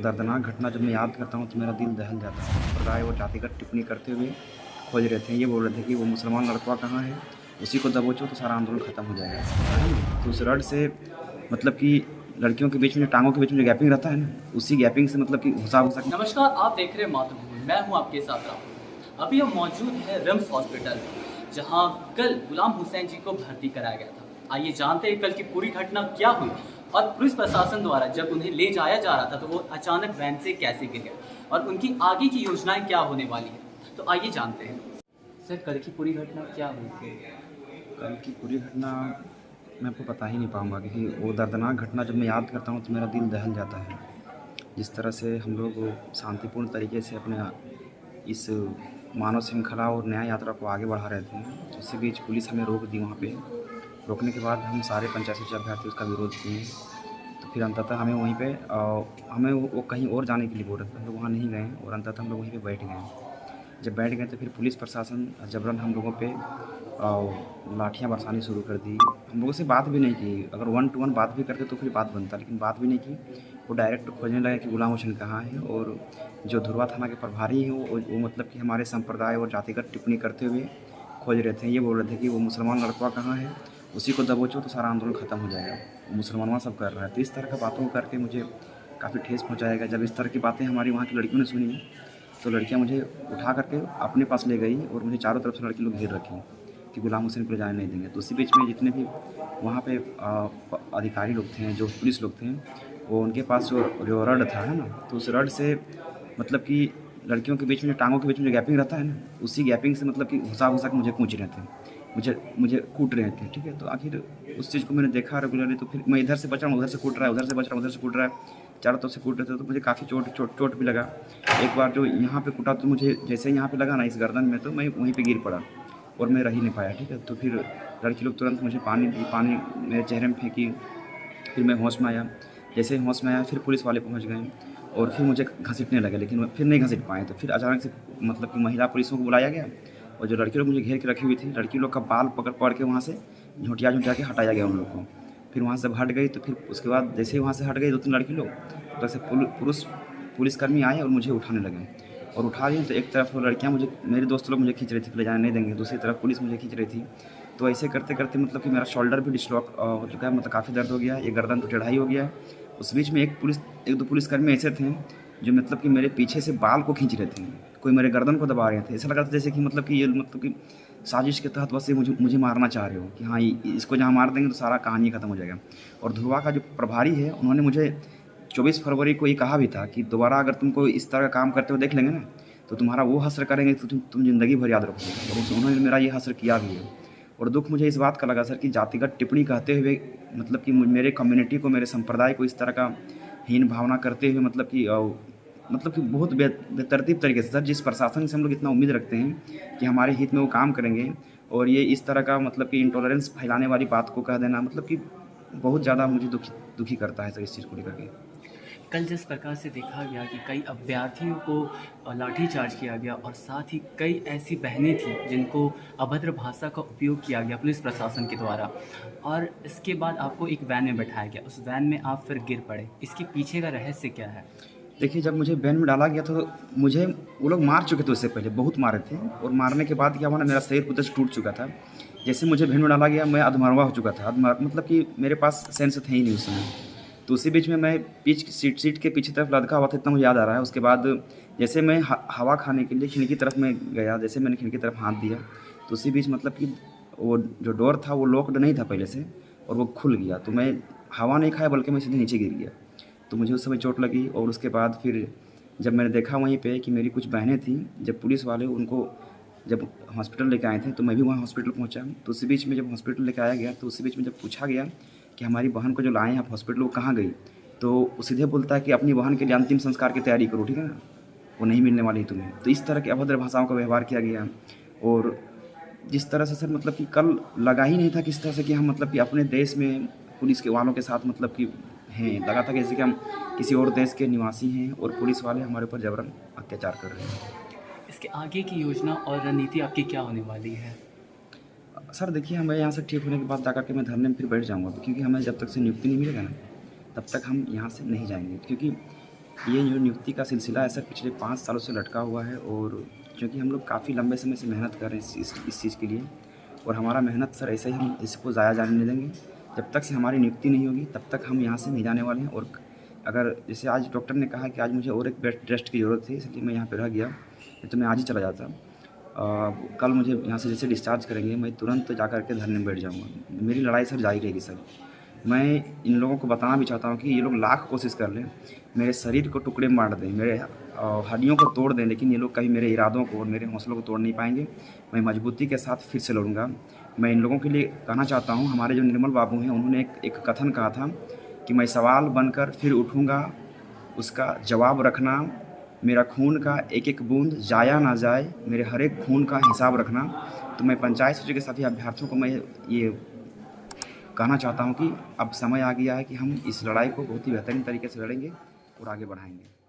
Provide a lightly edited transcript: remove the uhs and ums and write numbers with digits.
दर्दनाक घटना जब मैं याद करता हूँ तो मेरा दिल दहल जाता है। संप्रदाय और जातिगत टिप्पणी करते हुए खोज रहे थे। ये बोल रहे थे कि वो मुसलमान लड़का कहाँ है, उसी को दबोचो तो सारा आंदोलन खत्म हो जाएगा, है ना? तो उस रड से मतलब कि लड़कियों के बीच में जो टाँगों के बीच में जो गैपिंग रहता है ना, उसी गैपिंग से मतलब कि घुसा-घुसा के नमस्कार, आप देख रहे हैं मातृभूमि। मैं हूं आपके साथ राहुल। अभी हम मौजूद हैं रिम्स हॉस्पिटल में, जहां कल गुलाम हुसैन जी को भर्ती कराया गया था। आइए जानते हैं कल की पूरी घटना क्या हुई और पुलिस प्रशासन द्वारा जब उन्हें ले जाया जा रहा था तो वो अचानक वैन से कैसे गिर गए और उनकी आगे की योजनाएं क्या होने वाली है। तो आइए जानते हैं। सर, कल की पूरी घटना क्या हुई थी? कल की पूरी घटना मैं आपको बता ही नहीं पाऊँगा, क्योंकि वो दर्दनाक घटना जब मैं याद करता हूँ तो मेरा दिल दहल जाता है। जिस तरह से हम लोग शांतिपूर्ण तरीके से अपने इस मानव श्रृंखला और न्याय यात्रा को आगे बढ़ा रहे थे, उसी बीच पुलिस हमें रोक दी वहाँ पे। रोकने के बाद हम सारे पंचायत सचिव अभ्यर्थी उसका विरोध किए। तो फिर अंततः हमें वहीं पे हमें वो कहीं और जाने के लिए बोल रहे थे, हम लोग वहाँ नहीं गए और अंततः हम लोग वहीं पे बैठ गए। जब बैठ गए तो फिर पुलिस प्रशासन जबरन हम लोगों पे लाठियाँ बरसानी शुरू कर दी। हम लोगों से बात भी नहीं की। अगर 1 टू 1 बात भी करते तो फिर बात बनता, लेकिन बात भी नहीं की। वो डायरेक्ट खोजने लगे कि गुलाम हुसैन कहाँ है, और जो धुरवा थाना के प्रभारी हैं वो मतलब कि हमारे संप्रदाय और जातिगत टिप्पणी करते हुए खोज रहे थे। ये बोल रहे थे कि वो मुसलमान लड़का कहाँ है, उसी को दबोचो तो सारा आंदोलन खत्म हो जाएगा। वो मुसलमानवा सब कर रहा है। तो इस तरह की बातों को करके मुझे काफ़ी ठेस पहुँचाया। जब इस तरह की बातें हमारी वहाँ की लड़कियों ने सुनी तो लड़कियां मुझे उठा करके अपने पास ले गई और मुझे चारों तरफ से लड़की लोग घेर रखी कि गुलाम हुसैन को ले जाने नहीं देंगे। तो उसी बीच में जितने भी वहाँ पे अधिकारी लोग थे, जो पुलिस लोग थे, वो उनके पास जो रड था, है ना, तो उस रड से मतलब कि लड़कियों के बीच में जो टाँगों के बीच में जो गैपिंग रहता है ना, उसी गैपिंग से मतलब कि घुसा-घुसा के मुझे कूच रहे थे, मुझे मुझे कूट रहे थे, ठीक है? तो आखिर उस चीज़ को मैंने देखा रेगुलरली, तो फिर मैं इधर से बच रहा हूँ, उधर से कूट रहा है, उधर से बच रहा हूँ, उधर से कूट रहा है, चारों तरफ से कूट रहे थे, तो मुझे काफ़ी चोट भी लगा। एक बार जो यहाँ पे कूटा तो मुझे जैसे ही यहाँ पे लगा ना इस गर्दन में, तो मैं वहीं पे गिर पड़ा और मैं रह ही नहीं पाया, ठीक है? तो फिर लड़की लोग तुरंत मुझे पानी दी, पानी मेरे चेहरे में फेंकी, फिर मैं होश में आया। जैसे ही होश में आया फिर पुलिस वाले पहुँच गए और फिर मुझे घसीटने लगे, लेकिन फिर नहीं घसीट पाए। तो फिर अचानक से मतलब कि महिला पुलिसों को बुलाया गया और जो लड़की लोग मुझे घेर के रखी हुई थी, लड़की लोग का बाल पकड़ के वहाँ से झुँटिया के हटाया गया उन लोग को। फिर वहाँ से जब हट गई तो फिर उसके बाद जैसे ही वहाँ से हट गई 2-3 लड़की लोग, उधर से पुलिसकर्मी आए और मुझे उठाने लगे और उठा लिए। तो एक तरफ लड़कियाँ मुझे, मेरे दोस्त लोग मुझे खींच रही थी कि ले जाने नहीं देंगे, दूसरी तरफ पुलिस मुझे खींच रही थी। तो ऐसे करते-करते मतलब कि मेरा शोल्डर भी डिसलॉक हो चुका है, मतलब काफ़ी दर्द हो गया है, ये गर्दन तो टेढ़ा ही हो गया है। उस बीच में 1-2 पुलिसकर्मी ऐसे थे जो मतलब कि मेरे पीछे से बाल को खींच रहे थे, कोई मेरे गर्दन को दबा रहे थे। ऐसा लग रहा था जैसे कि मतलब कि ये मतलब कि साजिश के तहत बस ये मुझे मारना चाह रहे हो कि हाँ, इसको जहाँ मार देंगे तो सारा कहानी खत्म हो जाएगा। और ध्रुवा का जो प्रभारी है, उन्होंने मुझे 24 फरवरी को ये कहा भी था कि दोबारा अगर तुमको इस तरह का काम करते हुए देख लेंगे ना, तो तुम्हारा वो हश्र करेंगे तो तुम ज़िंदगी भर याद रखोगे। और उन्होंने मेरा ये हश्र किया भी है। और दुःख मुझे इस बात का लगा सर कि जातिगत टिप्पणी कहते हुए मतलब कि मेरे कम्युनिटी को, मेरे संप्रदाय को इस तरह का हीन भावना करते हुए मतलब कि बहुत बेतरतीब तरीके से सर, जिस प्रशासन से हम लोग इतना उम्मीद रखते हैं कि हमारे हित में वो काम करेंगे, और ये इस तरह का मतलब कि इंटॉलरेंस फैलाने वाली बात को कह देना मतलब कि बहुत ज़्यादा मुझे दुखी करता है सर इस चीज़ को लेकर के। कल जिस प्रकार से देखा गया कि कई अभ्यर्थियों को लाठीचार्ज किया गया और साथ ही कई ऐसी बहनें थीं जिनको अभद्र भाषा का उपयोग किया गया पुलिस प्रशासन के द्वारा, और इसके बाद आपको एक वैन में बैठाया गया, उस वैन में आप फिर गिर पड़े, इसके पीछे का रहस्य क्या है? देखिए, जब मुझे वैन में डाला गया तो मुझे वो लोग मार चुके थे, उससे पहले बहुत मारे थे, और मारने के बाद क्या हुआ ना, मेरा शरीर पूरा टूट चुका था। जैसे मुझे वैन में डाला गया मैं अधमरवा हो चुका था, मतलब कि मेरे पास सेंस थे ही नहीं उस समय। तो उसी बीच में मैं पीछ की सीट के पीछे तरफ लटका हुआ था, इतना मुझे याद आ रहा है। उसके बाद जैसे मैं हवा खाने के लिए खिड़की की तरफ में गया, जैसे मैंने खिड़की की तरफ हाथ दिया तो उसी बीच मतलब कि वो जो डोर था वो लॉक्ड नहीं था पहले से, और वो खुल गया। तो मैं हवा नहीं खाया बल्कि मैं सीधे नीचे गिर गया। तो मुझे उस समय चोट लगी। और उसके बाद फिर जब मैंने देखा वहीं पे कि मेरी कुछ बहनें थीं, जब पुलिस वाले उनको जब हॉस्पिटल लेके आए थे तो मैं भी वहाँ हॉस्पिटल पहुँचा। तो उसी बीच में जब हॉस्पिटल लेके आया गया तो उसी बीच में जब पूछा गया कि हमारी बहन को जो लाए हैं आप हॉस्पिटल, वो कहाँ गई, तो वो सीधे बोलता है कि अपनी बहन के लिए अंतिम संस्कार की तैयारी करो, ठीक है ना, वो नहीं मिलने वाली तुम्हें। तो इस तरह की अभद्र भाषाओं का व्यवहार किया गया। और जिस तरह से सर मतलब कि कल लगा ही नहीं था किस तरह से कि हम मतलब कि अपने देश में पुलिस के वालों के साथ मतलब कि हैं, लगा था कि जैसे कि हम किसी और देश के निवासी हैं और पुलिस वाले हमारे ऊपर जबरन अत्याचार कर रहे हैं। इसके आगे की योजना और रणनीति आपकी क्या होने वाली है? सर देखिए, हमें यहाँ से ठीक होने के बाद जाकर के मैं धरने में फिर बैठ जाऊँगा, क्योंकि हमें जब तक से नियुक्ति नहीं मिलेगा ना, तब तक हम यहाँ से नहीं जाएंगे। क्योंकि ये जो नियुक्ति का सिलसिला है सर पिछले 5 सालों से लटका हुआ है, और क्योंकि हम लोग काफ़ी लंबे समय से मेहनत कर रहे हैं इस चीज़ के लिए, और हमारा मेहनत सर ऐसे ही हम इसको ज़ाया जाने नहीं देंगे। जब तक से हमारी नियुक्ति नहीं होगी तब तक हम यहाँ से नहीं जाने वाले हैं। और अगर जैसे आज डॉक्टर ने कहा कि आज मुझे और एक बेड रेस्ट की ज़रूरत थी, इसलिए मैं यहाँ पे रह गया, नहीं तो मैं आज ही चला जाता। कल मुझे यहाँ से जैसे डिस्चार्ज करेंगे मैं तुरंत जा कर के धरने में बैठ जाऊँगा। मेरी लड़ाई सर जारी रहेगी सर। मैं इन लोगों को बताना भी चाहता हूँ कि ये लोग लाख कोशिश कर लें, मेरे शरीर को टुकड़े में बाँट दें, मेरे हड्डियों को तोड़ दें, लेकिन ये लोग कभी मेरे इरादों को और मेरे हौसलों को तोड़ नहीं पाएंगे। मैं मजबूती के साथ फिर से लड़ूंगा। मैं इन लोगों के लिए कहना चाहता हूँ, हमारे जो निर्मल बाबू हैं उन्होंने एक कथन कहा था कि मैं सवाल बनकर फिर उठूँगा, उसका जवाब रखना, मेरा खून का एक एक बूंद जाया ना जाए, मेरे हर एक खून का हिसाब रखना। तो मैं पंचायत सूची के सभी अभ्यर्थियों को मैं ये कहना चाहता हूँ कि अब समय आ गया है कि हम इस लड़ाई को बहुत ही बेहतरीन तरीके से लड़ेंगे और आगे बढ़ाएंगे।